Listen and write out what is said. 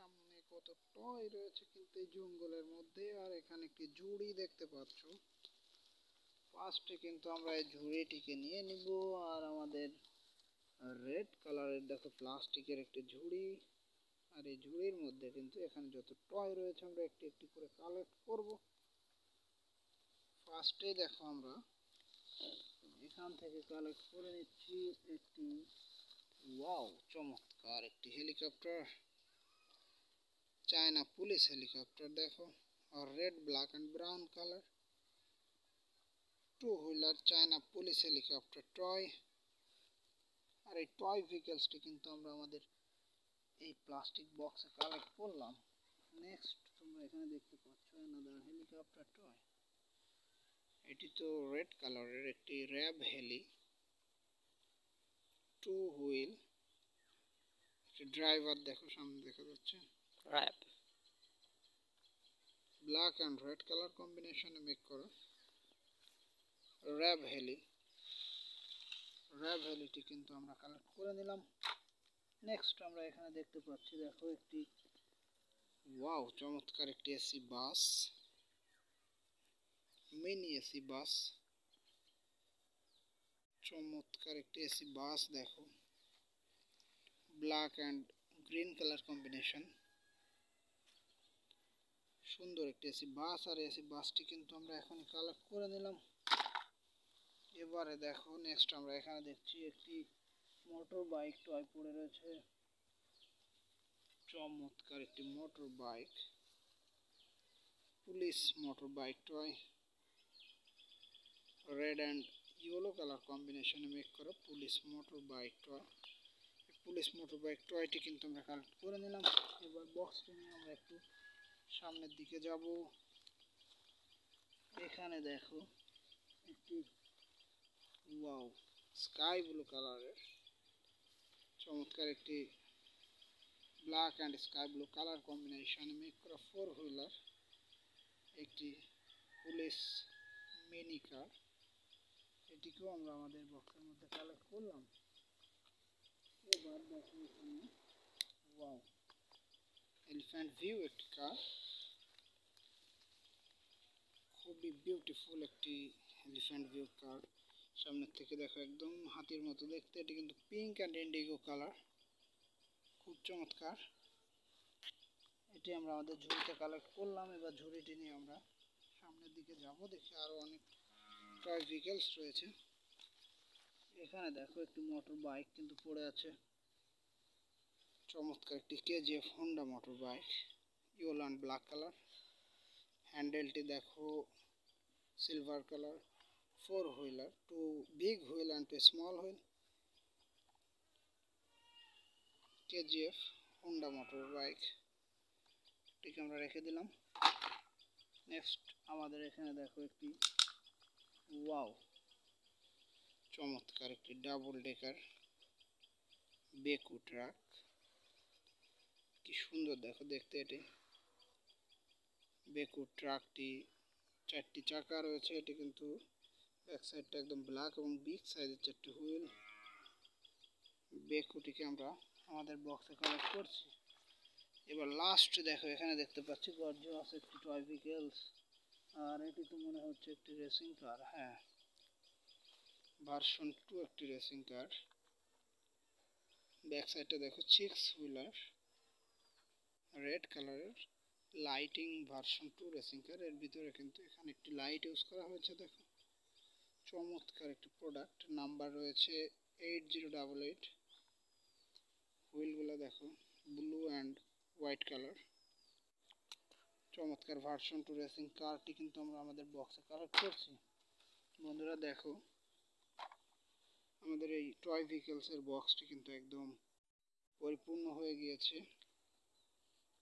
সামনে কত টয় রয়েছে কিন্তু এই জঙ্গলের মধ্যে। আর এখানে একটি ঝুড়ি দেখতে পাচ্ছ। ফার্স্টে কিন্তু আমরা এই ঝুড়িটিকে নিয়ে নিব। আর আমাদের রেড কালারের দেখো প্লাস্টিকের একটি ঝুড়ি। আর এই ঝুড়ির মধ্যে কিন্তু এখানে যত টয় রয়েছে আমরা একটি একটি করে কালেক্ট করব। ফার্স্টে দেখো আমরা এখান থেকে কালেক্ট করে নিচ্ছি একটি ওয়াও চমৎকার একটি হেলিকপ্টার, চায়না পুলিশ হেলিকপ্টার দেখো। আর red black and brown colour, two wheeler China police helicopter toy. আর এই টয় ভেহিকলসটি কিন্তু আমরা আমাদের এই প্লাস্টিক বক্সে কালেক্ট করলাম। নেক্সট তোমরা এখানে দেখতে পাচ্ছ অ্যানাদার হেলিকপ্টার টয়। এটি তো রেড কালারের একটি র্যাব হেলি, টু হুইল, ড্রাইভার দেখো সামনে দেখা যাচ্ছে। RAB black and red colour কম্বিনেশনে মেক করা র্যাব হেলি। র্যাব হেলিটি কিন্তু আমরা কালেক্ট করে নিলাম। নেক্সট আমরা এখানে দেখতে পাচ্ছি দেখো একটি ওয়াও চমৎকার একটি AC bus, mini AC bus, চমৎকার একটি এসি বাস দেখো, black and green colour combination, সুন্দর একটি এসি বাস। আর এসি বাসটি কিন্তু আমরা এখনই কালেক্ট করে নিলাম। এবারে দেখো নেক্সট আমরা এখানে দেখছি একটি মোটর বাইক টয় পড়ে রয়েছে, চমৎকার একটি motor bike, police motor bike toy, red and yellow colour কম্বিনেশনে মেক করা police motor bike toy. Police motor bike টয়টি কিন্তু আমরা কালেক্ট করে নিলাম। এবার বক্সটি নিয়ে আমরা একটু সামনের দিকে যাব। এখানে দেখো একটি ওয়াও স্কাই ব্লু কালারের চমৎকার একটি black and sky blue colour কম্বিনেশনে মেক করা ফোর হুইলার একটি পুলিশ মিনি কার। এটিকেও আমরা আমাদের বক্সের মধ্যে কালেক্ট করলাম। এবার দেখো এখানে ওয়াও এলিফ্যান্ট ভিউ একটি কার, খুবই বিউটিফুল একটি এলিফ্যান্ট ভিউ কার। সামনের থেকে দেখো একদম হাতির মতো দেখতে। এটি কিন্তু পিঙ্ক অ্যান্ড ইন্ডিগো কালার, খুব চমৎকার। এটি আমরা আমাদের ঝুড়িতে কালেক্ট করলাম। এবার ঝুড়িটি নিয়ে আমরা সামনের দিকে যাব। দেখি আরও অনেক টয় ভেহিকলস রয়েছে। এখানে দেখো একটি মোটর বাইক কিন্তু পড়ে আছে, চমৎকার একটি KGF Honda motor bike, yellow and black colour. হ্যান্ডেলটি দেখো silver colour, four wheeler, two big wheel and two small wheel, KGF Honda motor bike. এটিকে আমরা রেখে দিলাম। নেক্সট আমাদের এখানে দেখো একটি ওয়াও চমৎকার একটি ডাবল ডেকার বেকু ট্রাক, কি সুন্দর দেখো দেখতে। এটি বেকু ট্রাকটি চারটি চাকা রয়েছে। এটি কিন্তু ব্যাক সাইডটা একদম ব্ল্যাক এবং বিগ সাইজের চারটি হুইল। বেকুটিকে আমরা আমাদের বক্সে কালেক্ট করছি। এবার লাস্ট দেখো এখানে দেখতে পাচ্ছি গর্জিয়াস একটি টয় ভেহিকলস। আর এটি তো মনে হচ্ছে একটি রেসিং কার, হ্যাঁ ভার্সন 2 একটি রেসিং কার। ব্যাক সাইডটা দেখো 6 হুইলার, রেড কালারের লাইটিং ভার্সন 2 রেসিং কার। এর ভিতরে কিন্তু এখানে একটি লাইট ইউজ করা হয়েছে দেখো, চমৎকার একটি প্রোডাক্ট। নাম্বার রয়েছে 8088। হুইলগুলো দেখো ব্লু অ্যান্ড হোয়াইট কালার, চমৎকার ভার্সন 2 রেসিং কারটি কিন্তু আমরা আমাদের বক্সে কালেক্ট করছি। বন্ধুরা দেখো আমাদের এই টয় ভেহিকলসের বক্সটি কিন্তু একদম পরিপূর্ণ হয়ে গিয়েছে।